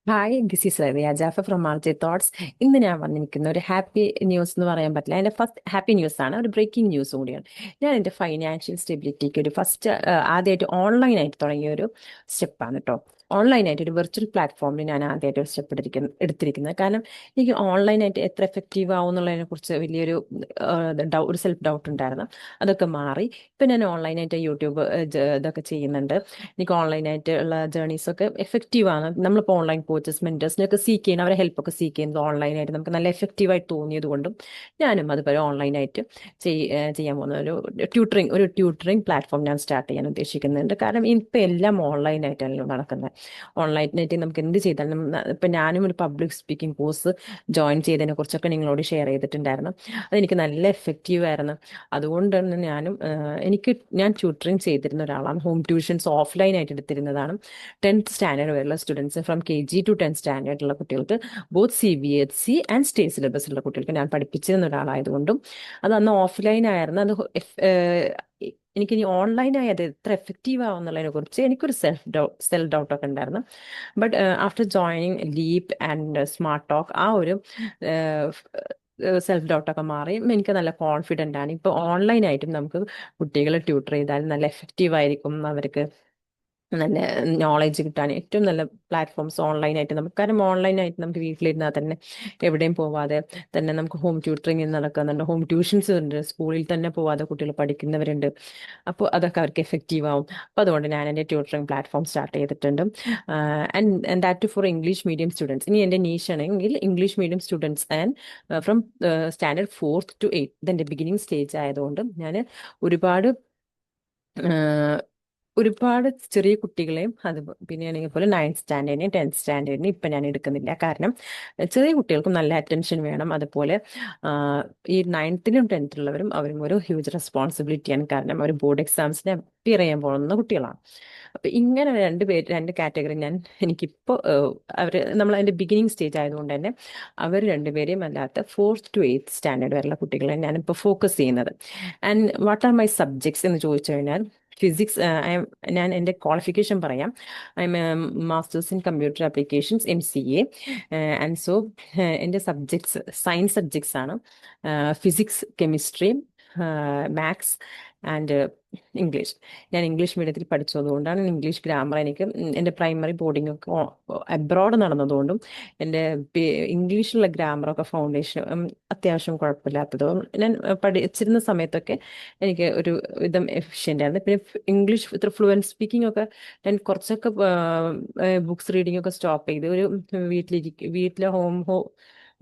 Hi, this is Rabia Jafar from RJ thoughts. ഇന്ന് ഞാൻ വന്നിരിക്കുന്ന ഒരു ഹാപ്പി ന്യൂസ് എന്ന് പറയാൻ പറ്റില്ല. എൻ്റെ ഫസ്റ്റ് ഹാപ്പി ന്യൂസ് ആണ്, ഒരു ബ്രേക്കിംഗ് ന്യൂസ് കൂടിയാണ്. ഞാൻ എൻ്റെ ഫൈനാൻഷ്യൽ സ്റ്റെബിലിറ്റിക്ക് ഒരു ഫസ്റ്റ് ആദ്യമായിട്ട് ഓൺലൈനായിട്ട് തുടങ്ങിയ ഒരു സ്റ്റെപ്പാണ് കേട്ടോ. ഓൺലൈനായിട്ട് ഒരു വെർച്വൽ പ്ലാറ്റ്ഫോമിൽ ഞാൻ ആദ്യമായിട്ട് ഒരു സ്റ്റെപ്പ് എടുത്തിരിക്കുന്നത്. കാരണം എനിക്ക് ഓൺലൈനായിട്ട് എത്ര എഫക്റ്റീവ് ആവും എന്നുള്ളതിനെ കുറിച്ച് വലിയൊരു ഒരു സെൽഫ് ഡൗട്ട് ഉണ്ടായിരുന്നു. അതൊക്കെ മാറി ഇപ്പം ഞാൻ ഓൺലൈനായിട്ട് യൂട്യൂബ് ഇതൊക്കെ ചെയ്യുന്നുണ്ട്. എനിക്ക് ഓൺലൈനായിട്ട് ഉള്ള ജേർണീസൊക്കെ എഫക്റ്റീവാണ്. നമ്മളിപ്പോൾ ഓൺലൈൻ കോച്ചസ് മെൻറ്റേഴ്സിനൊക്കെ സീക്ക് ചെയ്യുന്ന അവരെ ഹെൽപ്പൊക്കെ സീക്ക് ചെയ്യുന്നത് ഓൺലൈനായിട്ട് നമുക്ക് നല്ല എഫക്റ്റീവായിട്ട് തോന്നിയത് കൊണ്ടും ഞാനും അതുപോലെ ഓൺലൈനായിട്ട് ചെയ്യാൻ പോകുന്ന ഒരു ട്യൂട്ടറിങ് പ്ലാറ്റ്ഫോം ഞാൻ സ്റ്റാർട്ട് ചെയ്യാൻ ഉദ്ദേശിക്കുന്നുണ്ട്. കാരണം ഇപ്പം എല്ലാം ഓൺലൈനായിട്ടാണല്ലോ നടക്കുന്നത്. ഓൺലൈനായിട്ട് നമുക്ക് എന്ത് ചെയ്താലും ഇപ്പം ഞാനും ഒരു പബ്ലിക് സ്പീക്കിംഗ് കോഴ്സ് ജോയിൻ ചെയ്തതിനെ കുറിച്ചൊക്കെ നിങ്ങളോട് ഷെയർ ചെയ്തിട്ടുണ്ടായിരുന്നു. അതെനിക്ക് നല്ല എഫക്റ്റീവ് ആയിരുന്നു. അതുകൊണ്ട് തന്നെ ഞാൻ ട്യൂട്ടറിങ് ചെയ്തിരുന്ന ഒരാളാണ്. ഹോം ട്യൂഷൻസ് ഓഫ്ലൈൻ ആയിട്ട് എടുത്തിരുന്നതാണ്. 10th സ്റ്റാൻഡേർഡ് വരെയുള്ള students, from KG to 10th സ്റ്റാൻഡേർഡുള്ള കുട്ടികൾക്ക് ബോത്ത് CBSE ആൻഡ് സ്റ്റേറ്റ് സിലബസിലുള്ള കുട്ടികൾക്ക് ഞാൻ പഠിപ്പിച്ചിരുന്ന ഒരാളായതുകൊണ്ടും അത് അന്ന് ഓഫ്ലൈൻ ആയിരുന്നു. എനിക്കിനി ഓൺലൈനായി അത് എത്ര എഫക്റ്റീവ് ആവും എന്നുള്ളതിനെ കുറിച്ച് എനിക്കൊരു സെൽഫ് ഡൗട്ടൊക്കെ ഉണ്ടായിരുന്നു. But after joining leap and smart talk ആ ഒരു സെൽഫ് ഡൗട്ടൊക്കെ മാറി എനിക്ക് നല്ല കോൺഫിഡൻ്റ് ആണ്. ഇപ്പോൾ ഓൺലൈനായിട്ടും നമുക്ക് കുട്ടികളെ ട്യൂട്ടർ ചെയ്താൽ നല്ല എഫക്റ്റീവ് ആയിരിക്കും. അവർക്ക് നല്ല നോളേജ് കിട്ടാൻ ഏറ്റവും നല്ല പ്ലാറ്റ്ഫോംസ് ഓൺലൈനായിട്ട് നമുക്ക്. കാരണം ഓൺലൈനായിട്ട് നമുക്ക് വീട്ടിലിരുന്നാൽ തന്നെ എവിടെയും പോവാതെ തന്നെ നമുക്ക് ഹോം ട്യൂട്ടറിങ് നടക്കുന്നുണ്ട്, ഹോം ട്യൂഷൻസ് ഉണ്ട്, സ്കൂളിൽ തന്നെ പോവാതെ കുട്ടികൾ പഠിക്കുന്നവരുണ്ട്. അപ്പോൾ അതൊക്കെ അവർക്ക് എഫക്റ്റീവ് ആവും. അപ്പോൾ അതുകൊണ്ട് ഞാൻ എൻ്റെ ട്യൂട്ടറിങ് പ്ലാറ്റ്ഫോം സ്റ്റാർട്ട് ചെയ്തിട്ടുണ്ട്. And that for English medium students. ഇനി എൻ്റെ നീഷാണെങ്കിൽ English medium students and from standard 4th to 8th, ഇതെൻ്റെ ബിഗിനിങ് സ്റ്റേജ് ആയതുകൊണ്ട് ഞാൻ ഒരുപാട് ഒരുപാട് ചെറിയ കുട്ടികളെയും അത് പിന്നെയാണെങ്കിൽ പോലെ 9th സ്റ്റാൻഡേർഡിനെയും 10th സ്റ്റാൻഡേർഡിനെയും ഇപ്പം ഞാൻ എടുക്കുന്നില്ല. കാരണം ചെറിയ കുട്ടികൾക്കും നല്ല അറ്റൻഷൻ വേണം. അതുപോലെ ഈ 9th-ലും 10th-ലുള്ളവരും അവരും ഒരു ഹ്യൂജ് റെസ്പോൺസിബിലിറ്റിയാണ്. കാരണം അവർ ബോർഡ് എക്സാംസിന് അപ്പിയർ ചെയ്യാൻ പോകുന്ന കുട്ടികളാണ്. അപ്പം ഇങ്ങനെ രണ്ട് കാറ്റഗറി എനിക്കിപ്പോൾ നമ്മൾ അതിൻ്റെ ബിഗിനിങ് സ്റ്റേജ് ആയതുകൊണ്ട് തന്നെ അവർ രണ്ടുപേരെയും അല്ലാത്ത 4th to 8th സ്റ്റാൻഡേർഡ് വരെയുള്ള കുട്ടികളെ ഞാനിപ്പോൾ ഫോക്കസ് ചെയ്യുന്നത്. And what are my subjects എന്ന് ചോദിച്ചു കഴിഞ്ഞാൽ ഫിസിക്സ്. ഞാൻ എൻ്റെ ക്വാളിഫിക്കേഷൻ പറയാം. I M masters in computer applications MCA. And so എൻ്റെ സബ്ജക്ട്സ് സയൻസ് സബ്ജക്ട്സ് ആണ്. Physics, chemistry, maths and English. ഞാൻ ഇംഗ്ലീഷ് മീഡിയത്തിൽ പഠിച്ചതുകൊണ്ടാണ് ഇംഗ്ലീഷ് ഗ്രാമർ എനിക്ക് എൻ്റെ പ്രൈമറി ബോർഡിംഗ് ഒക്കെ അബ്രോഡ് നടന്നതുകൊണ്ടും എൻ്റെ ഇംഗ്ലീഷിലുള്ള ഗ്രാമറൊക്കെ ഫൗണ്ടേഷൻ അത്യാവശ്യം കുഴപ്പമില്ലാത്തതും ഞാൻ പഠിച്ചിരുന്ന സമയത്തൊക്കെ എനിക്ക് ഒരു വിധം എഫിഷ്യൻ്റ് ആയിരുന്നു. പിന്നെ ഇംഗ്ലീഷ് ഇത്ര ഫ്ലുവൻറ്റ് സ്പീക്കിംഗ് ഒക്കെ ഞാൻ കുറച്ചൊക്കെ ബുക്സ് റീഡിംഗ് ഒക്കെ സ്റ്റോപ്പ് ചെയ്ത് ഒരു വീട്ടിലെ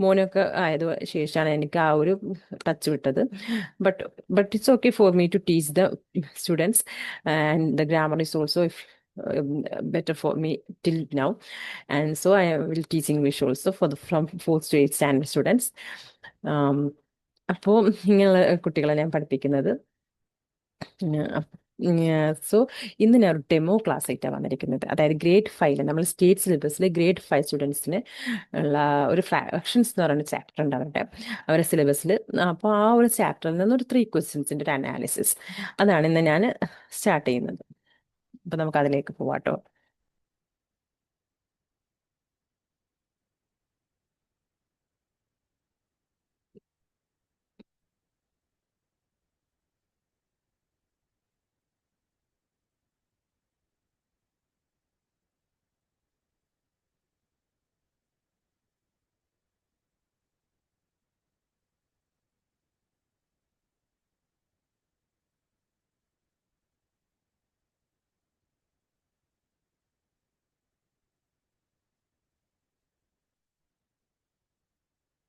മോനൊക്കെ ആയത് ശേഷമാണ് എനിക്ക് ആ ഒരു ടച്ച് വിട്ടത്. But it's okay for me to teach the students and the grammar is also better for me till now. And so I will teach English also from 4th to 8th standard students. അപ്പോൾ ഇങ്ങനെയുള്ള കുട്ടികളെ ഞാൻ പഠിപ്പിക്കുന്നത്. So ഇന്ന് ഞാൻ ഒരു demo class ആയിട്ടാണ് വന്നിരിക്കുന്നത്. അതായത് ഗ്രേഡ് 5 നമ്മൾ സ്റ്റേറ്റ് സിലബസിൽ ഗ്രേഡ് 5 സ്റ്റുഡൻസിന് ഉള്ള ഒരു ഫ്രാക്ഷൻസ് എന്ന് പറയുന്ന ചാപ്റ്റർ ഉണ്ട് അവരുടെ സിലബസിൽ. അപ്പോൾ ആ ഒരു ചാപ്റ്ററിൽ നിന്ന് ഒരു 3 ക്വസ്റ്റ്യൻസിൻ്റെ ഒരു അനാലിസിസ്, അതാണ് ഇന്ന് ഞാൻ സ്റ്റാർട്ട് ചെയ്യുന്നത്. അപ്പം നമുക്ക് അതിലേക്ക് പോവാട്ടോ.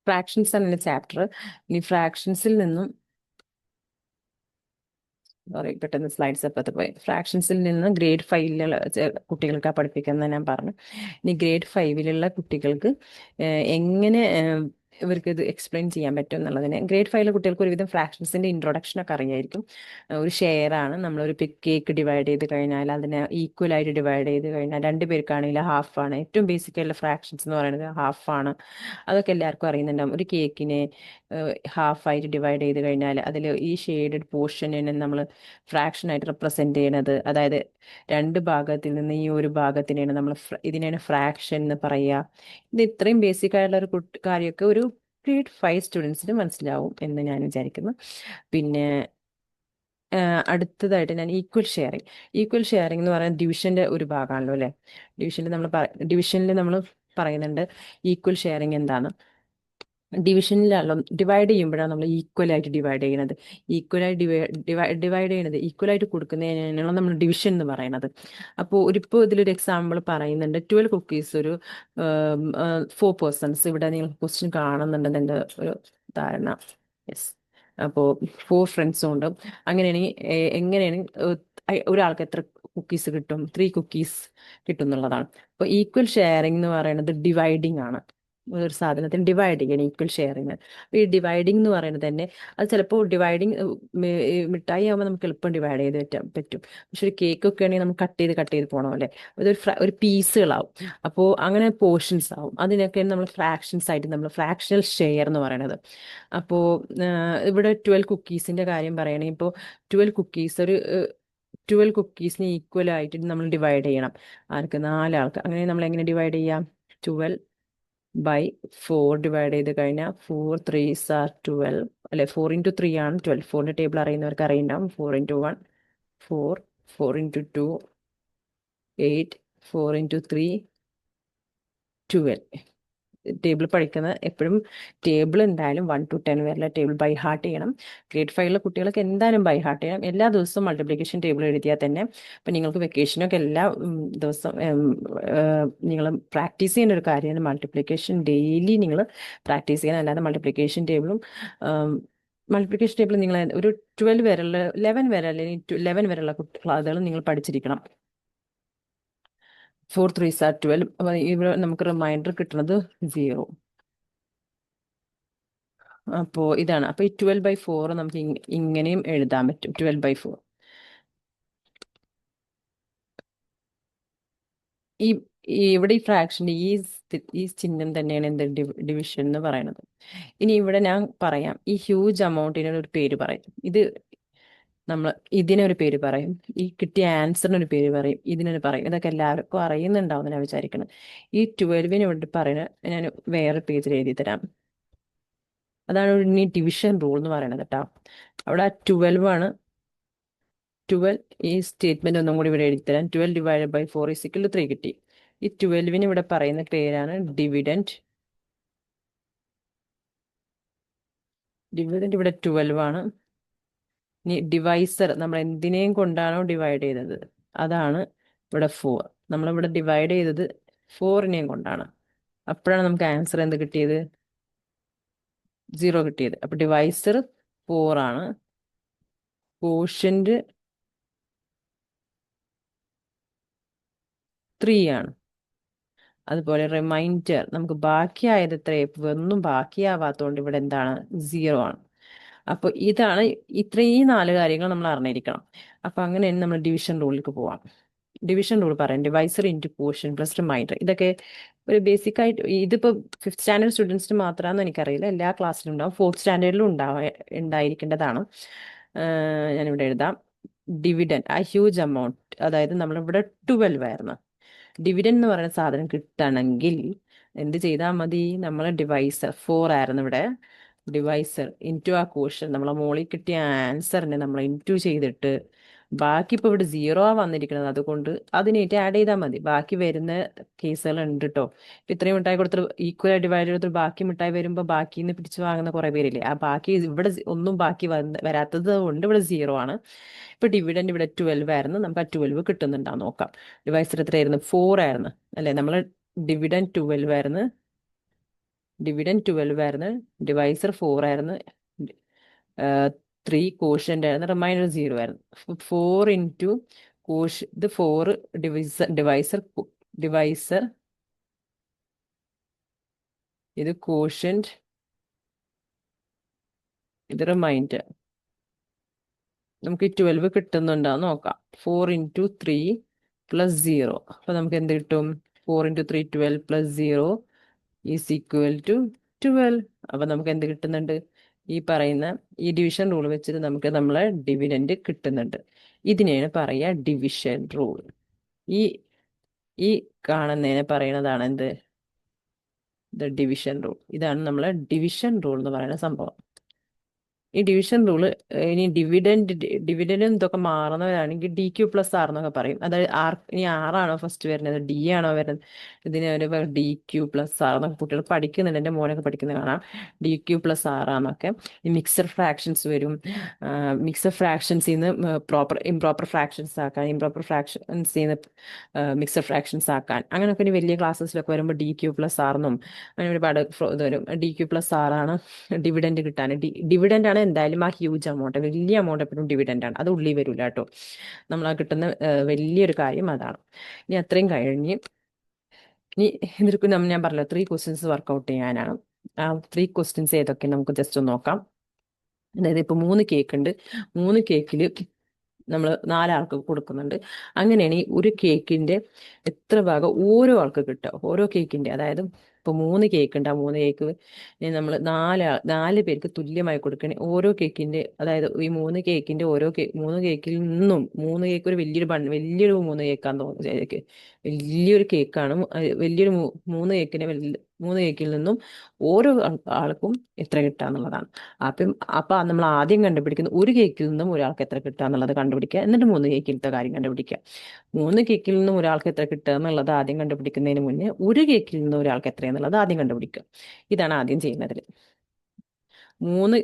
ഫ്രാക്ഷൻസ് ആണ് എൻ്റെ ചാപ്റ്റർ. ഇനി ഫ്രാക്ഷൻസിൽ നിന്നും സോറി, പെട്ടെന്ന് സ്ലൈഡ്സ് അപ്പത്ത് പോയി. ഫ്രാക്ഷൻസിൽ നിന്ന് ഗ്രേഡ് 5 കുട്ടികൾക്കാണ് പഠിപ്പിക്കുന്നത് ഞാൻ പറഞ്ഞു. ഇനി ഗ്രേഡ് 5 കുട്ടികൾക്ക് എങ്ങനെ ഇവർക്ക് ഇത് എക്സ്പ്ലെയിൻ ചെയ്യാൻ പറ്റും എന്നുള്ളതിന്. ഗ്രേഡ് 5 കുട്ടികൾക്ക് ഒരുവിധം ഫ്രാക്ഷൻസിന്റെ ഇൻട്രൊഡക്ഷൻ ഒക്കെ അറിയായിരിക്കും. ഒരു ഷെയർ ആണ്, നമ്മളൊരു കേക്ക് ഡിവൈഡ് ചെയ്ത് കഴിഞ്ഞാൽ അതിനെ ഈക്വൽ ആയിട്ട് ഡിവൈഡ് ചെയ്ത് കഴിഞ്ഞാൽ 2 പേർക്കാണെങ്കിൽ ഹാഫ് ആണ്. ഏറ്റവും ബേസിക് ആയിട്ടുള്ള ഫ്രാക്ഷൻസ് എന്ന് പറയുന്നത് ഹാഫ് ആണ്. അതൊക്കെ എല്ലാവർക്കും അറിയുന്നുണ്ടാവും. ഒരു കേക്കിനെ ഹാഫ് ആയിട്ട് ഡിവൈഡ് ചെയ്ത് കഴിഞ്ഞാൽ അതിൽ ഈ ഷെയ്ഡഡ് പോർഷനെ നമ്മൾ ഫ്രാക്ഷൻ ആയിട്ട് റെപ്രസെന്റ് ചെയ്യണത്, അതായത് 2 ഭാഗത്തിൽ നിന്ന് ഈ ഒരു ഭാഗത്തിനെയാണ് നമ്മൾ ഇതിനെയാണ് ഫ്രാക്ഷൻ എന്ന് പറയുക. ഇത് ഇത്രയും ബേസിക് ആയിട്ടുള്ള ഒരു കാര്യമൊക്കെ ഒരു ഗ്രേഡ് 5 സ്റ്റുഡൻസിന് മനസ്സിലാവും എന്ന് ഞാൻ വിചാരിക്കുന്നു. പിന്നെ അടുത്തതായിട്ട് ഞാൻ ഈക്വൽ ഷെയറിംഗ് എന്ന് പറയുന്നത് ഡിവിഷന്റെ ഒരു ഭാഗമാണല്ലോ അല്ലേ. ഡിവിഷനിൽ നമ്മൾ പറയുന്നുണ്ട് ഈക്വൽ ഷെയറിംഗ് എന്താണ്. ഡിവിഷനിലാണല്ലോ, ഡിവൈഡ് ചെയ്യുമ്പോഴാണ് നമ്മൾ ഈക്വൽ ആയിട്ട് ഡിവൈഡ് ചെയ്യുന്നത്. ഡിവൈഡ് ചെയ്യുന്നത് ഈക്വൽ ആയിട്ട് കൊടുക്കുന്നതിനാണ് നമ്മൾ ഡിവിഷൻ എന്ന് പറയുന്നത്. അപ്പോൾ ഇപ്പോൾ ഇതിലൊരു എക്സാമ്പിൾ പറയുന്നുണ്ട്. 12 കുക്കീസ് ഒരു 4 പേഴ്സൺസ്. ഇവിടെ നിങ്ങൾ ക്വസ്റ്റ്യൻ കാണുന്നുണ്ടെന്ന് എൻ്റെ ഒരു ധാരണ. യെസ്. അപ്പോൾ 4 ഫ്രണ്ട്സും ഉണ്ട്. അങ്ങനെയാണെങ്കിൽ എങ്ങനെയാണ് ഒരാൾക്ക് എത്ര കുക്കീസ് കിട്ടും? 3 കുക്കീസ് കിട്ടും എന്നുള്ളതാണ്. അപ്പോൾ ഈക്വൽ ഷെയറിംഗ് എന്ന് പറയുന്നത് ഡിവൈഡിങ് ആണ്. ഒരു സാധനത്തിന് ഡിവൈഡ് ചെയ്യണം, ഈക്വൽ ഷെയറിങ്. അപ്പോൾ ഈ ഡിവൈഡിങ് എന്ന് പറയുന്നത് തന്നെ അത് ചിലപ്പോൾ ഡിവൈഡിങ് മിഠായി ആകുമ്പോൾ നമുക്ക് എളുപ്പം ഡിവൈഡ് ചെയ്ത് പറ്റും. പക്ഷെ ഒരു കേക്ക് ഒക്കെ ആണെങ്കിൽ നമുക്ക് കട്ട് ചെയ്ത് പോകണം അല്ലേ. അതൊരു ഒരു പീസുകളാവും. അപ്പോൾ അങ്ങനെ പോർഷൻസ് ആവും. അതിനൊക്കെയാണ് നമ്മൾ ഫ്രാക്ഷൻസ് ആയിട്ട് നമ്മൾ ഫ്രാക്ഷണൽ ഷെയർ എന്ന് പറയുന്നത്. അപ്പോൾ ഇവിടെ 12 കുക്കീസിന്റെ കാര്യം പറയുകയാണെങ്കിൽ ഇപ്പോൾ 12 കുക്കീസ് ഒരു 12 കുക്കീസിന് ഈക്വൽ ആയിട്ട് നമ്മൾ ഡിവൈഡ് ചെയ്യണം. ആർക്ക്? 4 ആൾക്ക്. അങ്ങനെ നമ്മൾ എങ്ങനെ ഡിവൈഡ് ചെയ്യാം? 12/4 ഡിവൈഡ് ചെയ്ത് കഴിഞ്ഞാൽ 4 3s are 12 അല്ലെ. 4 into 3 ആണ് 12. 4ന്റെ ടേബിൾ അറിയുന്നവർക്ക് അറിയുണ്ടാവും. 4 into 1 4, 4 into 2 8, 4 into 3 12. ടേബിൾ പഠിക്കുന്ന എപ്പോഴും ടേബിൾ എന്തായാലും 1 to 10 വരെയുള്ള ടേബിൾ ബൈ ഹാർട്ട് ചെയ്യണം. ഗ്രേഡ് 5 കുട്ടികൾക്ക് എന്തായാലും ബൈ ഹാർട്ട് ചെയ്യണം. എല്ലാ ദിവസവും മൾട്ടിപ്ലിക്കേഷൻ ടേബിൾ എഴുതിയാൽ തന്നെ ഇപ്പം നിങ്ങൾക്ക് വെക്കേഷനൊക്കെ എല്ലാ ദിവസം നിങ്ങൾ പ്രാക്ടീസ് ചെയ്യുന്ന ഒരു കാര്യമാണ് മൾട്ടിപ്ലിക്കേഷൻ. ഡെയിലി നിങ്ങൾ പ്രാക്ടീസ് ചെയ്യണം. അല്ലാതെ മൾട്ടിപ്ലിക്കേഷൻ ടേബിൾ നിങ്ങൾ ഒരു 12 വരെയുള്ള 11 വരെ അല്ലെങ്കിൽ 11 വരെയുള്ള ക്ലാസ്സുകൾ നിങ്ങൾ പഠിച്ചിരിക്കണം. 4 3s are 12. ഇവിടെ നമുക്ക് റിമൈൻഡർ കിട്ടുന്നത് 0. അപ്പോൾ ഇതാണ്. അപ്പോൾ ഈ 12/4 നമുക്ക് ഇങ്ങനെയും എഴുതാൻ പറ്റും. 12/4 ഈ ഇവിടെ ഈ ഫ്രാക്ഷൻ്റെ ഈ ചിഹ്നം തന്നെയാണ് എന്ത് ഡിവിഷൻ എന്ന് പറയുന്നത്. ഇനി ഇവിടെ ഞാൻ പറയാം, ഈ ഹ്യൂജ് അമൗണ്ടിന് ഒരു പേര് പറയും. നമ്മൾ ഇതിനൊരു പേര് പറയും, ഈ കിട്ടിയ ആൻസറിന് ഒരു പേര് പറയും, ഇതിനൊരു പറയും. ഇതൊക്കെ എല്ലാവർക്കും അറിയുന്നുണ്ടാവും ഞാൻ വിചാരിക്കണം. ഈ 12ന് വേണ്ടി പറയുന്നത് ഞാൻ വേറെ പേജിൽ എഴുതി തരാം. അതാണ് ഇനി ഡിവിഷൻ റൂൾ എന്ന് പറയുന്നത് കേട്ടോ. അവിടെ 12 ആണ്. 12 ഈ സ്റ്റേറ്റ്മെന്റ് ഒന്നും കൂടി ഇവിടെ എഴുതി തരാം. 12/4 = 3 കിട്ടി. ഈ 12ന് ഇവിടെ പറയുന്ന പേരാണ് ഡിവിഡൻഡ്. ഇവിടെ 12 ആണ്. ഇനി ഡിവൈസർ, നമ്മൾ എന്തിനേയും കൊണ്ടാണോ ഡിവൈഡ് ചെയ്തത് അതാണ് ഇവിടെ 4. നമ്മളിവിടെ ഡിവൈഡ് ചെയ്തത് 4നെയും കൊണ്ടാണ്. അപ്പോഴാണ് നമുക്ക് ആൻസർ എന്ത് കിട്ടിയത്? 0 കിട്ടിയത്. അപ്പൊ ഡിവൈസർ 4 ആണ്. കോഷ്യന്റ് 3 ആണ്. അതുപോലെ റിമൈൻഡർ നമുക്ക് ബാക്കിയായത് ഒന്നും ബാക്കിയാവാത്തതുകൊണ്ട് ഇവിടെ എന്താണ്? 0 ആണ്. അപ്പോൾ ഇതാണ് ഇത്രയും 4 കാര്യങ്ങൾ നമ്മൾ അറിഞ്ഞിരിക്കണം. അപ്പൊ അങ്ങനെയാണ് നമ്മൾ ഡിവിഷൻ റൂളിലേക്ക് പോവാം. ഡിവിഷൻ റൂൾ പറയാം, divisor into quotient plus reminder. ഇതൊക്കെ ഒരു ബേസിക് ആയിട്ട് ഇതിപ്പോൾ 5th സ്റ്റാൻഡേർഡ് സ്റ്റുഡൻസിന് മാത്രമാണെന്ന് എനിക്കറിയില്ല, എല്ലാ ക്ലാസ്സിലും ഉണ്ടാവും. 4th സ്റ്റാൻഡേർഡിലും ഉണ്ടായിരിക്കേണ്ടതാണ്. ഞാനിവിടെ എഴുതാം. ഡിവിഡൻഡ്, ആ ഹ്യൂജ് എമൗണ്ട്, അതായത് നമ്മളിവിടെ 12 ആയിരുന്നു. ഡിവിഡൻഡ് എന്ന് പറയുന്ന സാധനം കിട്ടണമെങ്കിൽ എന്ത് ചെയ്താൽ മതി? നമ്മൾ ഡിവൈസർ 4 ആയിരുന്നു ഇവിടെ. ഡിവൈസർ ഇൻറ്റു ആ കോഷ്യൻ, നമ്മളെ മോളിൽ കിട്ടിയ ആൻസറിനെ നമ്മൾ ഇൻറ്റു ചെയ്തിട്ട് ബാക്കി ഇപ്പോൾ ഇവിടെ 0 വന്നിരിക്കുന്നത്, അതുകൊണ്ട് അതിനായിട്ട് ആഡ് ചെയ്താൽ മതി. ബാക്കി വരുന്ന കേസുകൾ ഉണ്ട് കേട്ടോ. ഇത്രയും മിഠായി കൊടുത്തിട്ട് ഈക്വൽ ഡിവൈഡ് ചെയ്തിട്ട് ബാക്കി മിഠായി വരുമ്പോൾ ബാക്കിയിൽ നിന്ന് പിടിച്ചു വാങ്ങുന്ന കുറേ പേരില്ലേ. ആ ബാക്കി ഇവിടെ ഒന്നും ബാക്കി വരാത്തത് കൊണ്ട് ഇവിടെ 0 ആണ്. ഇപ്പൊ ഡിവിഡൻഡ് ഇവിടെ 12 ആയിരുന്നു. നമുക്ക് ആ 12 കിട്ടുന്നുണ്ടാ നോക്കാം. ഡിവൈസർ എത്രയായിരുന്നു? 4 ആയിരുന്നു അല്ലെ. നമ്മൾ ഡിവിഡൻഡ് 12 ആയിരുന്നു. ഡിവൈസർ 4 ആയിരുന്നു. 3 കോഷ്യന്റ് ആയിരുന്നു. റിമൈൻഡർ 0 ആയിരുന്നു. 4 ഇൻറ്റു കോഷ്യൻ, ഇത് 4 ഡിവൈസർ ഇത് കോഷ്യന്റ് ഇത് റിമൈൻഡർ. നമുക്ക് 12 കിട്ടുന്നുണ്ടാന്ന് നോക്കാം. 4 × 3 + 0. അപ്പൊ നമുക്ക് എന്ത് കിട്ടും? 4 × 3 12 + 0 ഈസ് ഈക്വൽ ടു 12. അപ്പൊ നമുക്ക് എന്ത് കിട്ടുന്നുണ്ട്? ഈ പറയുന്ന ഈ ഡിവിഷൻ റൂൾ വെച്ചിട്ട് നമുക്ക് നമ്മളെ ഡിവിഡൻഡ് കിട്ടുന്നുണ്ട്. ഇതിനെയാണ് പറയുക ഡിവിഷൻ റൂൾ. ഈ ഈ കാണുന്നതിനെ പറയുന്നതാണ് എന്ത്? Division rule. ഇതാണ് നമ്മളെ ഡിവിഷൻ റൂൾ എന്ന് പറയുന്ന സംഭവം. ഈ ഡിവിഷൻ റൂള് ഇനി ഡിവിഡൻഡ് ഇതൊക്കെ മാറുന്നവരാണെങ്കിൽ DQ+R എന്നൊക്കെ പറയും. അതായത് ഇനി ആറാണോ ഫസ്റ്റ് വരുന്നത്, ഡി ആണോ വരുന്നത്, ഇതിന് ഒരു DQ+R എന്നൊക്കെ കുട്ടികൾ പഠിക്കുന്നുണ്ട്. എൻ്റെ മോനൊക്കെ പഠിക്കുന്നത് കാണാം, DQ+R ആന്നൊക്കെ. ഈ മിക്സഡ് ഫ്രാക്ഷൻസ് വരും. മിക്സഡ് ഫ്രാക്ഷൻസിൽ നിന്ന് ഇംപ്രോപ്പർ ഫ്രാക്ഷൻസ് ആക്കാൻ, ഇംപ്രോപ്പർ ഫ്രാക്ഷൻസിൽ നിന്ന് മിക്സഡ് ഫ്രാക്ഷൻസ് ആക്കാൻ, അങ്ങനെയൊക്കെ ഇനി വലിയ ക്ലാസ്സസിലൊക്കെ വരുമ്പോൾ DQ+R എന്നും അങ്ങനെ ഒരുപാട് ഇത് വരും. DQ+R ആണ് ഡിവിഡൻഡ് കിട്ടാൻ. ഡിവിഡൻഡ് ആണ് എന്തായാലും ആ ഹ്യൂജ് എമൗണ്ട്, വലിയ എമൗണ്ട് എപ്പോഴും ഡിവിഡൻഡ് ആണ്. അത് ഉള്ളിൽ വരില്ല കേട്ടോ. നമ്മൾ ആ കിട്ടുന്ന വലിയൊരു കാര്യം അതാണ്. ഇനി അത്രയും കഴിഞ്ഞ് ഇനി ഇതിற்கு ഞാൻ പറഞ്ഞല്ലോ 3 ക്വസ്റ്റ്യൻസ് വർക്കൗട്ട് ചെയ്യാനാണ്. ആ 3 ക്വസ്റ്റ്യൻസ് ഏതൊക്കെ നമുക്ക് ജസ്റ്റ് ഒന്ന് നോക്കാം. അതായത് ഇപ്പൊ 3 കേക്ക് ഉണ്ട്. 3 കേക്കിൽ നമ്മൾ 4 ആൾക്ക് കൊടുക്കുന്നുണ്ട്. അങ്ങനെയാണ് ഈ ഒരു കേക്കിന്റെ എത്ര ഭാഗം ഓരോ ആൾക്ക് കിട്ടുക, ഓരോ കേക്കിന്റെ. അതായത് ഇപ്പൊ 3 കേക്ക് ഉണ്ട്. ആ 3 കേക്ക് നമ്മൾ 4 പേർക്ക് തുല്യമായി കൊടുക്കണേ. ഓരോ കേക്കിന്റെ, അതായത് ഈ 3 കേക്കിന്റെ 3 കേക്കിൽ നിന്നും 3 കേക്ക് ഒരു വലിയൊരു 3 കേക്കാന്ന് തോന്നുന്നു. വലിയൊരു കേക്കാണ്. വലിയൊരു 3 കേക്കിന്റെ 3 കേക്കിൽ നിന്നും ഓരോ ആൾക്കും എത്ര കിട്ടാന്നുള്ളതാണ്. അപ്പൊ നമ്മൾ ആദ്യം കണ്ടുപിടിക്കുന്ന ഒരു കേക്കിൽ നിന്നും ഒരാൾക്ക് എത്ര കിട്ടുക എന്നുള്ളത് കണ്ടുപിടിക്കുക. എന്നിട്ട് 3 കേക്കിലത്തെ കാര്യം കണ്ടുപിടിക്കുക. 3 കേക്കിൽ നിന്നും ഒരാൾക്ക് എത്ര കിട്ടുക എന്നുള്ളത് ആദ്യം കണ്ടുപിടിക്കുന്നതിന് മുന്നേ ഒരു കേക്കിൽ നിന്നും ഒരാൾക്ക് എത്രയെന്നുള്ളത് ആദ്യം കണ്ടുപിടിക്കുക. ഇതാണ് ആദ്യം ചെയ്യുന്നതിൽ. 3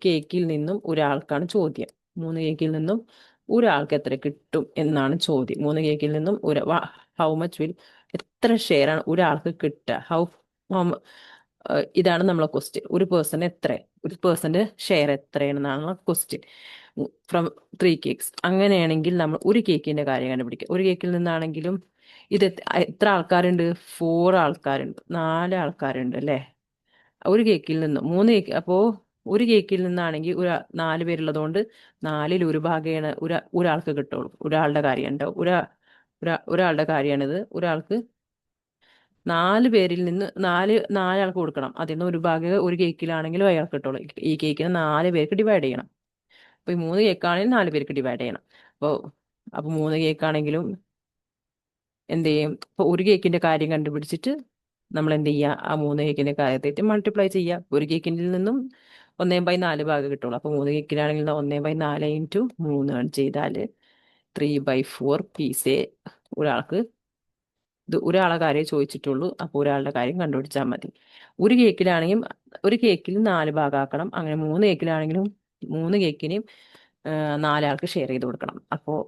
കേക്കിൽ നിന്നും ഒരാൾക്കാണ് ചോദ്യം. 3 കേക്കിൽ നിന്നും ഒരാൾക്ക് എത്ര കിട്ടും എന്നാണ് ചോദ്യം. 3 കേക്കിൽ നിന്നും ഹൗ മച്ച് വിൽ, എത്ര ഷെയർ ആണ് ഒരാൾക്ക് കിട്ടുക. ഇതാണ് നമ്മളെ ക്വസ്റ്റ്യൻ. ഒരു പേഴ്സന്റെ ഷെയർ എത്രയാണെന്നാണ് ക്വസ്റ്റ്യൻ. From 3 cakes. അങ്ങനെയാണെങ്കിൽ നമ്മൾ ഒരു കേക്കിന്റെ കാര്യം കണ്ടുപിടിക്കുക. ഒരു കേക്കിൽ നിന്നാണെങ്കിലും ഇത് എത്ര ആൾക്കാരുണ്ട്? 4 ആൾക്കാരുണ്ട്, 4 ആൾക്കാരുണ്ട് അല്ലേ? ഒരു കേക്കിൽ നിന്ന് 3 കേക്ക്. അപ്പോൾ ഒരു കേക്കിൽ നിന്നാണെങ്കിൽ 4 പേരുള്ളതുകൊണ്ട് 4ൽ ഒരു ഭാഗമാണ് ഒരാൾക്ക് കിട്ടുള്ളൂ. ഒരാളുടെ കാര്യം ഉണ്ടാവും. ഒരാളുടെ കാര്യമാണിത്. ഒരാൾക്ക് 4 പേരിൽ നിന്ന് നാലാൾക്ക് കൊടുക്കണം. അതിൽ നിന്ന് ഒരു ഭാഗം ഒരു കേക്കിലാണെങ്കിലും അയാൾക്ക് കിട്ടുള്ളൂ. ഈ കേക്കിനെ 4 പേർക്ക് ഡിവൈഡ് ചെയ്യണം. അപ്പൊ ഈ 3 കേക്കാണെങ്കിൽ 4 പേർക്ക് ഡിവൈഡ് ചെയ്യണം. അപ്പൊ 3 കേക്കാണെങ്കിലും എന്ത് ചെയ്യും? ഇപ്പൊ ഒരു കേക്കിന്റെ കാര്യം കണ്ടുപിടിച്ചിട്ട് നമ്മൾ എന്ത് ചെയ്യുക? ആ 3 കേക്കിന്റെ കാര്യത്തേക്ക് മൾട്ടിപ്ലൈ ചെയ്യുക. ഒരു കേക്കിൽ നിന്നും 1/4 ഭാഗം കിട്ടുള്ളൂ. അപ്പൊ 3 കേക്കിലാണെങ്കിൽ 1/4 × 3 ചെയ്താൽ 3/4 പീസേ ഒരാൾക്ക്. ഇത് ഒരാളെ കാര്യം ചോദിച്ചിട്ടുള്ളൂ. അപ്പോൾ ഒരാളുടെ കാര്യം കണ്ടുപിടിച്ചാൽ മതി. ഒരു കേക്കിലാണെങ്കിൽ ഒരു കേക്കിൽ 4 ഭാഗമാക്കണം. അങ്ങനെ 3 കേക്കിലാണെങ്കിലും 3 കേക്കിനെയും 4 ആൾക്ക് ഷെയർ ചെയ്ത് കൊടുക്കണം. അപ്പോൾ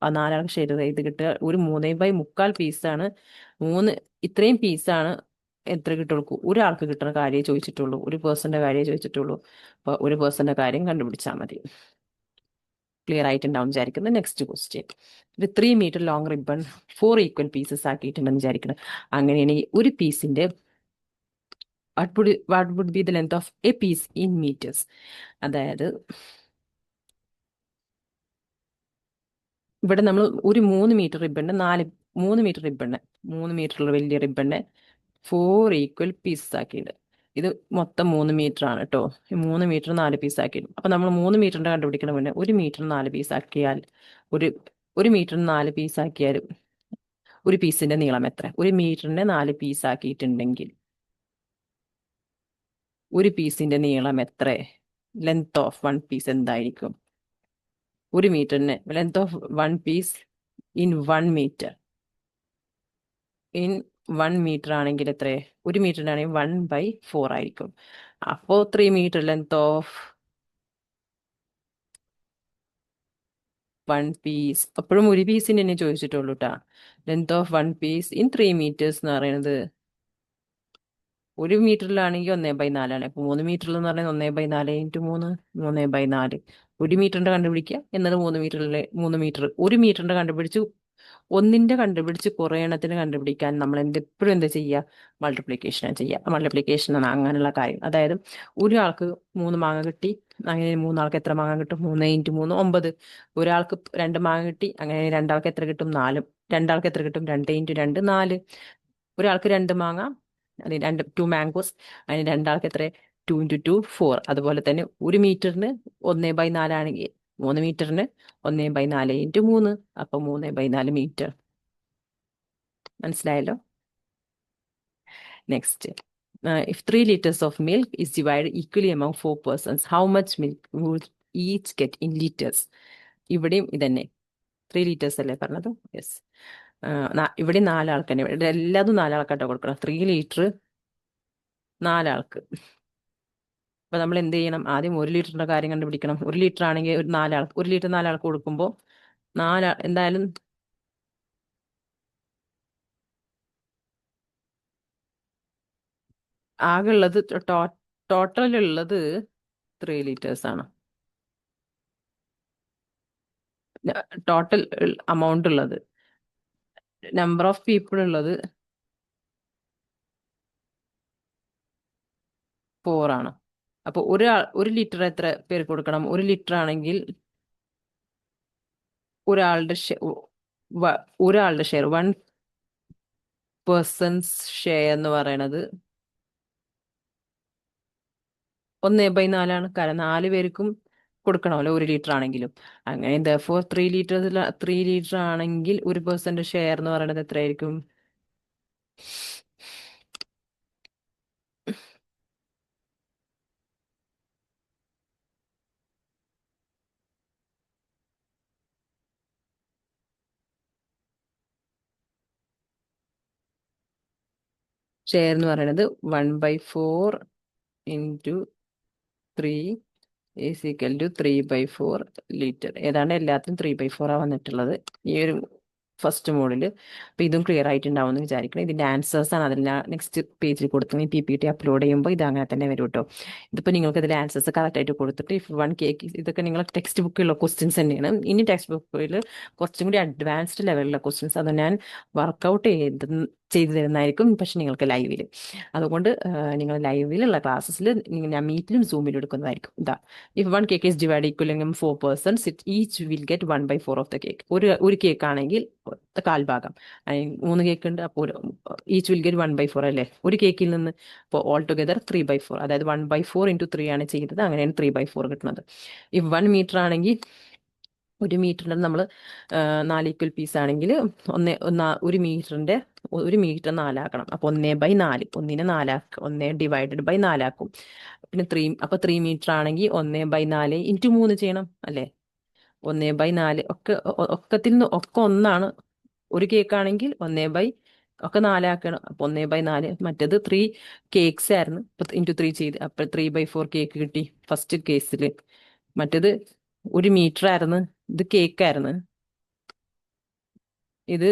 4 ആൾക്ക് ഷെയർ ചെയ്ത് കിട്ടുക ഒരു 3/4 പീസാണ്. ഇത്രയും പീസാണ് എത്ര കിട്ടുള്ളൂ? ഒരാൾക്ക് കിട്ടുന്ന കാര്യമേ ചോദിച്ചിട്ടുള്ളൂ. ഒരു പേഴ്സന്റെ കാര്യമേ ചോദിച്ചിട്ടുള്ളൂ. അപ്പോൾ ഒരു പേഴ്സന്റെ കാര്യം കണ്ടുപിടിച്ചാൽ മതി. ക്ലിയർ ആയിട്ടുണ്ടാവും വിചാരിക്കുന്നത്. Next question. ഒരു 3 metre long ribbon 4 equal pieces ആക്കിയിട്ടുണ്ടെന്ന് വിചാരിക്കണം. അങ്ങനെയാണെങ്കിൽ ഒരു പീസിന്റെ what would be the length of a piece in metres. അതായത് ഇവിടെ നമ്മൾ ഒരു 3 മീറ്റർ റിബണ് 3 മീറ്റർ റിബണ് 3 മീറ്ററുള്ള വലിയ റിബണ് 4 ഈക്വൽ പീസസ് ആക്കിയിട്ട്, ഇത് മൊത്തം 3 മീറ്റർ ആണ് കേട്ടോ. 3 മീറ്റർ 4 പീസ് ആക്കിയിടും. അപ്പൊ നമ്മൾ 3 മീറ്ററിന്റെ കണ്ടുപിടിക്കണ മുന്നേ 1 മീറ്റർ 4 പീസ് ആക്കിയാൽ ഒരു മീറ്റർ 4 പീസ് ആക്കിയാൽ ഒരു പീസിന്റെ നീളം എത്ര? 1 മീറ്ററിനെ 4 പീസ് ആക്കിയിട്ടുണ്ടെങ്കിൽ ഒരു പീസിന്റെ നീളം എത്ര? ലെങ്ത് ഓഫ് 1 പീസ് എന്തായിരിക്കും? ഒരു മീറ്ററിന് length of 1 piece in 1 metre in 1 metre ആണെങ്കിൽ എത്ര? ഒരു മീറ്ററിനാണെങ്കിൽ 1/4 ആയിരിക്കും. അപ്പോ 3 മീറ്റർ ലെങ്ത് ഓഫ് 1 പീസ്. അപ്പോഴും ഒരു പീസിന് തന്നെ ചോദിച്ചിട്ടുള്ളൂ കേട്ടാ. Length of 1 piece in 3 metres എന്ന് പറയുന്നത് ഒരു മീറ്ററിലാണെങ്കിൽ 1/4 ആണ്. അപ്പൊ 3 മീറ്ററിൽ എന്ന് പറഞ്ഞാൽ 1/4 × 3 3/4. ഒരു മീറ്ററിന്റെ കണ്ടുപിടിക്കുക എന്നത് 3 മീറ്റർ. ഒരു മീറ്ററിന്റെ കണ്ടുപിടിച്ചു ഒന്നിന്റെ കണ്ടുപിടിച്ച് കുറേ എണ്ണത്തിന് കണ്ടുപിടിക്കാൻ നമ്മൾ എപ്പോഴും എന്താ ചെയ്യുക? മൾട്ടിപ്ലിക്കേഷനാണ് ചെയ്യുക. മൾട്ടിപ്ലിക്കേഷൻ ആണ് അങ്ങനെയുള്ള കാര്യം. അതായത് ഒരാൾക്ക് 3 മാങ്ങ കിട്ടി, അങ്ങനെ മൂന്നാൾക്ക് എത്ര മാങ്ങ കിട്ടും? 3 × 3 = 9. ഒരാൾക്ക് 2 മാങ്ങ കിട്ടി, അങ്ങനെ രണ്ടാൾക്ക് എത്ര കിട്ടും? 4. രണ്ടാൾക്ക് എത്ര കിട്ടും? 2 × 2 = 4. ഒരാൾക്ക് 2 മാങ്ങ, അതെ 2 മാംഗോസ്, അതിന് രണ്ടാൾക്ക് എത്ര? 2 × 2 = 4. അതുപോലെ തന്നെ 1 മീറ്ററിന് 1/4 ആണെങ്കിൽ 3 മീറ്ററിന് 1/4 × 3, അപ്പൊ 3/4 മീറ്റർ. മനസ്സിലായല്ലോ? Next, if 3 liters of milk is divided equally among 4 persons, how much milk would each get in liters? ഇവിടെയും ഇതന്നെ 3 liters അല്ലേ പറഞ്ഞത്? യെസ്. ഇവിടെ 4 ആൾക്ക് തന്നെ, ഇവിടെ എല്ലാതും 4 ആൾക്കാട്ടോ കൊടുക്കണം. 3 ലിറ്റർ 4 ആൾക്ക്. അപ്പൊ നമ്മൾ എന്ത് ചെയ്യണം? ആദ്യം 1 ലിറ്ററിന്റെ കാര്യം കണ്ടുപിടിക്കണം. 1 ലിറ്റർ ആണെങ്കിൽ 1 ലിറ്റർ 4 ആൾക്ക് കൊടുക്കുമ്പോൾ എന്തായാലും ആകെ ഉള്ളത്, ടോട്ടൽ ഉള്ളത് 3 ലിറ്റേഴ്സ് ആണ്. ടോട്ടൽ amount ഉള്ളത്, നമ്പർ ഓഫ് പീപ്പിൾ ഉള്ളത് 4 ആണ്. അപ്പൊ 1 ലിറ്റർ എത്ര പേര് കൊടുക്കണം? 1 ലിറ്റർ ആണെങ്കിൽ ഒരാളുടെ ഷെയർ 1 പേഴ്സൺസ് ഷെയർ എന്ന് പറയണത് 1/4 ആണ്. കാരണം 4 പേർക്കും കൊടുക്കണമല്ലോ 1 ലിറ്റർ ആണെങ്കിലും. അങ്ങനെ therefore 3 ലിറ്റർ ആണെങ്കിൽ 1 പേഴ്സന്റെ ഷെയർ എന്ന് പറയുന്നത് എത്രയായിരിക്കും? ഷെയർ എന്ന് പറയുന്നത് 1/4 × 3 = 3/4 ലിറ്റർ. ഏതാണ്ട് എല്ലാത്തിനും 3/4 വന്നിട്ടുള്ളത് ഈ ഒരു ഫസ്റ്റ് മോഡിൽ. അപ്പൊ ഇതും ക്ലിയർ ആയിട്ടുണ്ടാവും എന്ന് വിചാരിക്കണം. ഇതിന്റെ ആൻസേഴ്സ് ആണ് അതിൽ നെക്സ്റ്റ് പേജിൽ കൊടുത്തത്. ഈ PPT അപ്ലോഡ് ചെയ്യുമ്പോൾ ഇത് അങ്ങനെ തന്നെ വരും കേട്ടോ. ഇതിപ്പോൾ നിങ്ങൾക്ക് ഇതിന്റെ ആൻസേഴ്സ് കറക്റ്റ് ആയിട്ട് കൊടുത്തിട്ട് ഇഫ് 1 കേക്ക്, ഇതൊക്കെ നിങ്ങളെ ടെക്സ്റ്റ് ബുക്കിലുള്ള ക്വസ്റ്റ്യൻസ് തന്നെയാണ്. ഇനി ടെക്സ്റ്റ് ബുക്കിൽ കുറച്ചും കൂടി അഡ്വാൻസ്ഡ് ലെവലിലുള്ള ക്വസ്റ്റ്യൻസ് അത് ഞാൻ വർക്കൗട്ട് ചെയ്തു തരുന്നതായിരിക്കും, പക്ഷെ നിങ്ങൾക്ക് ലൈവിൽ. അതുകൊണ്ട് നിങ്ങൾ ലൈവിലുള്ള ക്ലാസ്സിൽ ഞാൻ മീറ്റിലും സൂമിലും എടുക്കുന്നതായിരിക്കും. ഇതാ, if 1 cake is divided equally among 4 persons, each will get 1/4 of the cake. ഒരു കേക്ക് ആണെങ്കിൽ കാൽഭാഗം, 3 കേക്ക് ഉണ്ട്, അപ്പോൾ ഈച്ച് വിൽ ഗെറ്റ് 1/4 അല്ലേ? ഒരു കേക്കിൽ നിന്ന് ഇപ്പോൾ ഓൾ ടുഗദർ 3/4, അതായത് 1/4 × 3 ആണ് ചെയ്തത്. അങ്ങനെയാണ് 3/4 കിട്ടുന്നത്. ഇഫ് 1 മീറ്റർ ആണെങ്കിൽ 1 മീറ്ററിന് നമ്മൾ 4 ഈക്വൽ പീസ് ആണെങ്കിൽ 1 മീറ്റർ 4 ആക്കണം. അപ്പൊ 1/4, 1നെ 4 ആക്കുക, 1/4 ആക്കും. പിന്നെ 3 മീറ്റർ ആണെങ്കിൽ 1/4 × 3 ചെയ്യണം അല്ലേ? 1/4 ഒക്കത്തിൽ നിന്ന് ഒക്കെ ഒന്നാണ്. ഒരു കേക്ക് ആണെങ്കിൽ ഒക്കെ 4 ആക്കണം. അപ്പൊ 1/4. മറ്റേത് 3 കേക്ക്സ് ആയിരുന്നു, × 3 ചെയ്ത്, അപ്പൊ 3/4 കേക്ക് കിട്ടി ഫസ്റ്റ് കേസിൽ. മറ്റേത് 1 മീറ്റർ ആയിരുന്നു, ഇത് കേക്ക് ആയിരുന്നു. ഇത്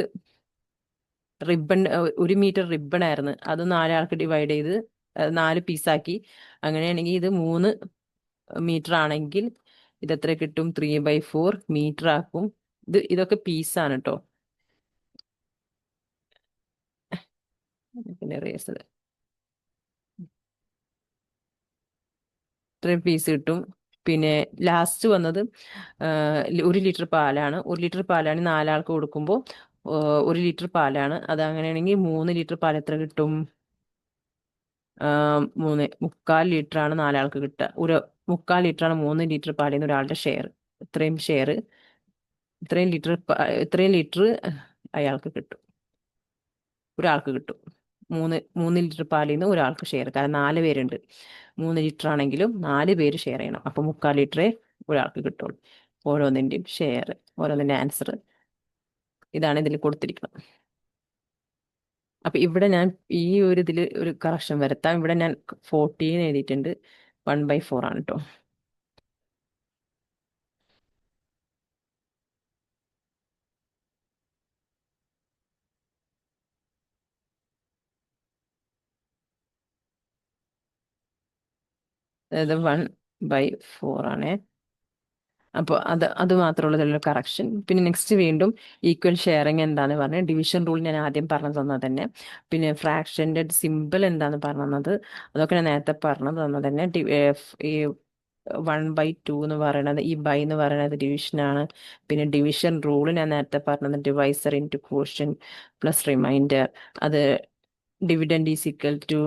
1 മീറ്റർ റിബൺ ആയിരുന്നു, അത് 4 ആൾക്ക് ഡിവൈഡ് ചെയ്ത് 4 പീസാക്കി. അങ്ങനെയാണെങ്കിൽ ഇത് 3 മീറ്റർ ആണെങ്കിൽ ഇതെത്ര കിട്ടും? 3/4 മീറ്റർ ആക്കും. ഇതൊക്കെ പീസാണ് കേട്ടോ. പിന്നെ ഇത്രയും പീസ് കിട്ടും. പിന്നെ ലാസ്റ്റ് വന്നത് 1 ലിറ്റർ പാലാണ്. 1 ലിറ്റർ പാലാണ് 4 ആൾക്ക് കൊടുക്കുമ്പോൾ 1 ലിറ്റർ പാലാണ്. അത് അങ്ങനെയാണെങ്കിൽ 3 ലിറ്റർ പാൽ എത്ര കിട്ടും? 3.25 ലിറ്റർ ആണ് 4 ആൾക്ക് കിട്ടുക. 3.25 ലിറ്റർ ആണ് 3 ലിറ്റർ പാലിൽ നിന്ന് ഒരാളുടെ ഷെയർ. ഇത്രയും ലിറ്റർ അയാൾക്ക് കിട്ടും, ഒരാൾക്ക് കിട്ടും. 3 ലിറ്റർ പാലിൽ നിന്ന് ഒരാൾക്ക് ഷെയർ, കാരണം 4 പേരുണ്ട്. 3 ലിറ്റർ ആണെങ്കിലും 4 പേര് ഷെയർ ചെയ്യണം. അപ്പൊ 3/4 ലിറ്ററേ ഒരാൾക്ക് കിട്ടുള്ളൂ. ഓരോന്നിന്റെയും ഷെയർ, ഓരോന്നിന്റെ ആൻസർ ഇതാണ് ഇതിൽ കൊടുത്തിരിക്കുന്നത്. അപ്പൊ ഇവിടെ ഞാൻ ഈ ഒരു ഇതിൽ ഒരു കറക്ഷൻ വരുത്താം. ഇവിടെ ഞാൻ 14 എഴുതിയിട്ടുണ്ട്, 1/4 ആണ് കേട്ടോ. അതായത് 1/4 ആണേ. അപ്പോൾ അത് മാത്രമുള്ള ഇതിലുള്ള കറക്ഷൻ. പിന്നെ നെക്സ്റ്റ് വീണ്ടും ഈക്വൽ ഷെയറിങ് എന്താന്ന് പറഞ്ഞ് ഡിവിഷൻ റൂൾ ഞാൻ ആദ്യം പറഞ്ഞു തന്നത് തന്നെ. പിന്നെ ഫ്രാക്ഷൻ്റെ സിമ്പിൾ എന്താന്ന് പറഞ്ഞു തന്നത്, അതൊക്കെ ഞാൻ നേരത്തെ പറഞ്ഞു തന്നത് തന്നെ. 1/2 എന്ന് പറയുന്നത്, ഈ ബൈ എന്ന് പറയുന്നത് ഡിവിഷനാണ്. പിന്നെ ഡിവിഷൻ റൂൾ ഞാൻ നേരത്തെ പറഞ്ഞത് divisor into quotient plus remainder. അത് dividend is equal to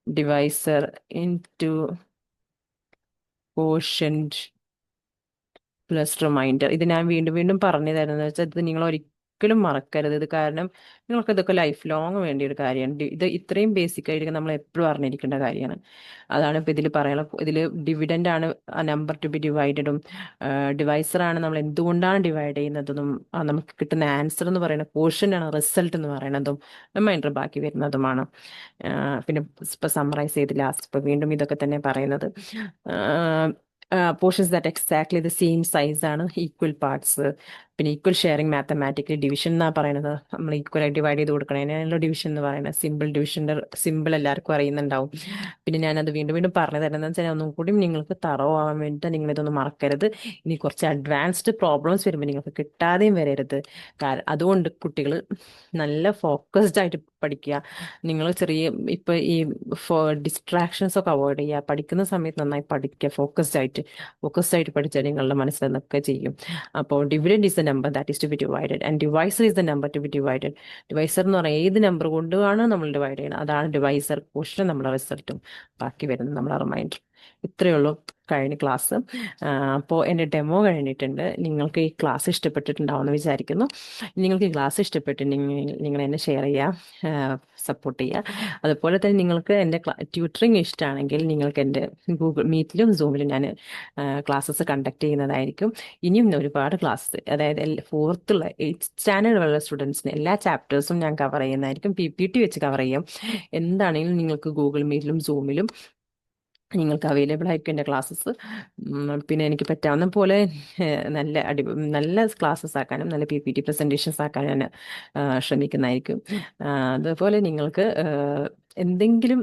divisor into quotient plus remainder. ഇത് ഞാൻ വീണ്ടും വീണ്ടും പറഞ്ഞു തരുന്നത് വെച്ചാൽ ഇത് നിങ്ങൾ ഒരിക്കലും മറക്കരുത്. ഇത് കാരണം നിങ്ങൾക്ക് ഇതൊക്കെ ലൈഫ് ലോങ് വേണ്ട ഒരു കാര്യമാണ്. ഇത് ഇത്രയും ബേസിക് ആയിട്ട് നമ്മൾ എപ്പോഴും അറിഞ്ഞിരിക്കേണ്ട കാര്യമാണ്. അതാണ് ഇപ്പം ഇതിൽ പറയാനുള്ളത്. ഇതിൽ ഡിവിഡൻഡ് ആണ് നമ്പർ ടു ബി ഡിവൈഡഡും ഡിവൈസർ ആണ് നമ്മൾ എന്തുകൊണ്ടാണ് ഡിവൈഡ് ചെയ്യുന്നതെന്നും നമുക്ക് കിട്ടുന്ന ആൻസർ എന്ന് പറയുന്നത് പോർഷൻ ആണ് റിസൾട്ട് എന്ന് പറയുന്നതും റിമൈൻഡർ ബാക്കി വരുന്നതുമാണ്. പിന്നെ ഇപ്പം സമ്മറൈസ് ചെയ്ത് ലാസ്റ്റ് ഇപ്പം വീണ്ടും ഇതൊക്കെ തന്നെ പറയുന്നത്. Portions that exactly the same size ആണ്, ഈക്വൽ പാർട്സ്, പിന്നെ ഈക്വൽ ഷെയറിംഗ് മാത്തമാറ്റിക്കലി ഡിവിഷൻ എന്നാണ് പറയുന്നത്. നമ്മൾ ഈക്വലായി ഡിവൈഡ് ചെയ്ത് കൊടുക്കണതിനാണല്ലോ ഡിവിഷൻ എന്ന് പറയുന്നത്. സിമ്പിൾ ഡിവിഷൻ്റെ സിമ്പിൾ എല്ലാവർക്കും അറിയുന്നുണ്ടാവും. പിന്നെ ഞാനത് വീണ്ടും വീണ്ടും പറഞ്ഞു തരുന്നത് വെച്ചാൽ ഒന്നും കൂടി നിങ്ങൾക്ക് തറവ് ആവാൻ വേണ്ടിയിട്ട് നിങ്ങളിതൊന്നും മറക്കരുത്. ഇനി കുറച്ച് അഡ്വാൻസ്ഡ് പ്രോബ്ലംസ് വരുമ്പോൾ നിങ്ങൾക്ക് കിട്ടാതെയും വരരുത്. അതുകൊണ്ട് കുട്ടികൾ നല്ല ഫോക്കസ്ഡ് ആയിട്ട് പഠിക്കുക. നിങ്ങൾ ചെറിയ ഇപ്പോൾ ഈ ഡിസ്ട്രാക്ഷൻസ് ഒക്കെ അവോയ്ഡ് ചെയ്യുക. പഠിക്കുന്ന സമയത്ത് നന്നായി പഠിക്കുക. ഫോക്കസ്ഡ് ആയിട്ട് പഠിച്ചാൽ നിങ്ങളുടെ മനസ്സിൽ നിന്നൊക്കെ ചെയ്യും. അപ്പോൾ dividend is the number that is to be divided and divisor is the number to be divided. Divisor എന്ന് പറഞ്ഞാൽ ഏത് നമ്പർ കൊണ്ടുമാണ് നമ്മൾ ഡിവൈഡ് ചെയ്യുന്നത് അതാണ് ഡിവൈസർ. ക്വസ്റ്റൻ നമ്മളെ റിസൾട്ടും ബാക്കി വരുന്നത് നമ്മളെ റിമൈൻഡർ. ഇത്രയേ ഉള്ളൂ കഴിഞ്ഞ ക്ലാസ്. അപ്പോൾ എൻ്റെ ഡെമോ കഴിഞ്ഞിട്ടുണ്ട്. നിങ്ങൾക്ക് ഈ ക്ലാസ് ഇഷ്ടപ്പെട്ടിട്ടുണ്ടാവുമെന്ന് വിചാരിക്കുന്നു. നിങ്ങൾക്ക് ഈ ക്ലാസ് ഇഷ്ടപ്പെട്ടിട്ടുണ്ടെങ്കിൽ നിങ്ങൾ എന്നെ ഷെയർ ചെയ്യുക, സപ്പോർട്ട് ചെയ്യുക. അതുപോലെ തന്നെ നിങ്ങൾക്ക് എൻ്റെ ട്യൂട്ടറിങ് ഇഷ്ടമാണെങ്കിൽ നിങ്ങൾക്ക് എൻ്റെ ഗൂഗിൾ മീറ്റിലും സൂമിലും ഞാൻ ക്ലാസ്സസ് കണ്ടക്ട് ചെയ്യുന്നതായിരിക്കും. ഇനിയും ഒരുപാട് ക്ലാസ്, അതായത് 4th 8th സ്റ്റാൻഡേർഡ് വരെയുള്ള സ്റ്റുഡൻസിന് എല്ലാ ചാപ്റ്റേഴ്സും ഞാൻ കവർ ചെയ്യുന്നതായിരിക്കും. PPT വെച്ച് കവർ ചെയ്യും. എന്താണെങ്കിലും നിങ്ങൾക്ക് ഗൂഗിൾ മീറ്റിലും സൂമിലും നിങ്ങൾക്ക് അവൈലബിൾ ആയിരിക്കും എൻ്റെ ക്ലാസ്സസ്. പിന്നെ എനിക്ക് പറ്റാവുന്ന പോലെ നല്ല ക്ലാസ്സസ് ആക്കാനും നല്ല PPT പ്രസൻറ്റേഷൻസ് ആക്കാനും ഞാൻ ശ്രമിക്കുന്നതായിരിക്കും. അതുപോലെ നിങ്ങൾക്ക് എന്തെങ്കിലും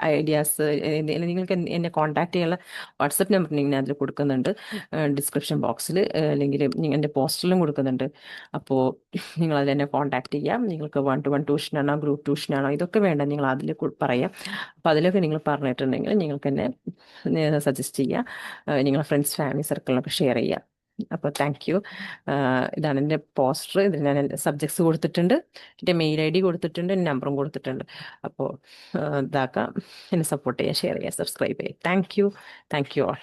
ഐഡിയാസ് നിങ്ങൾക്ക് എന്നെ കോൺടാക്ട് ചെയ്യാനുള്ള വാട്സപ്പ് നമ്പർ ഞാൻ അതിൽ കൊടുക്കുന്നുണ്ട് ഡിസ്ക്രിപ്ഷൻ ബോക്സിൽ, അല്ലെങ്കിൽ എൻ്റെ പോസ്റ്ററിലും കൊടുക്കുന്നുണ്ട്. അപ്പോൾ നിങ്ങൾ അതിൽ എന്നെ കോൺടാക്ട് ചെയ്യാം. നിങ്ങൾക്ക് 1-to-1 ട്യൂഷനാണോ ഗ്രൂപ്പ് ട്യൂഷനാണോ ഇതൊക്കെ വേണ്ട നിങ്ങൾ അതിൽ പറയാം. അപ്പോൾ അതിലൊക്കെ നിങ്ങൾ പറഞ്ഞിട്ടുണ്ടെങ്കിൽ നിങ്ങൾക്ക് എന്നെ സജസ്റ്റ് ചെയ്യുക. നിങ്ങളുടെ ഫ്രണ്ട്സ് ഫാമിലി സർക്കിളിനൊക്കെ ഷെയർ ചെയ്യുക. അപ്പോൾ താങ്ക് യു. ഇതാണ് എൻ്റെ പോസ്റ്റർ. ഇതിൽ ഞാൻ എൻ്റെ സബ്ജക്ട്സ് കൊടുത്തിട്ടുണ്ട്, എൻ്റെ മെയിൽ ID കൊടുത്തിട്ടുണ്ട്, എൻ്റെ നമ്പറും കൊടുത്തിട്ടുണ്ട്. അപ്പോൾ ഇതാക്കാം, എന്നെ സപ്പോർട്ട് ചെയ്യുക, ഷെയർ ചെയ്യുക, സബ്സ്ക്രൈബ് ചെയ്യുക. Thank you all.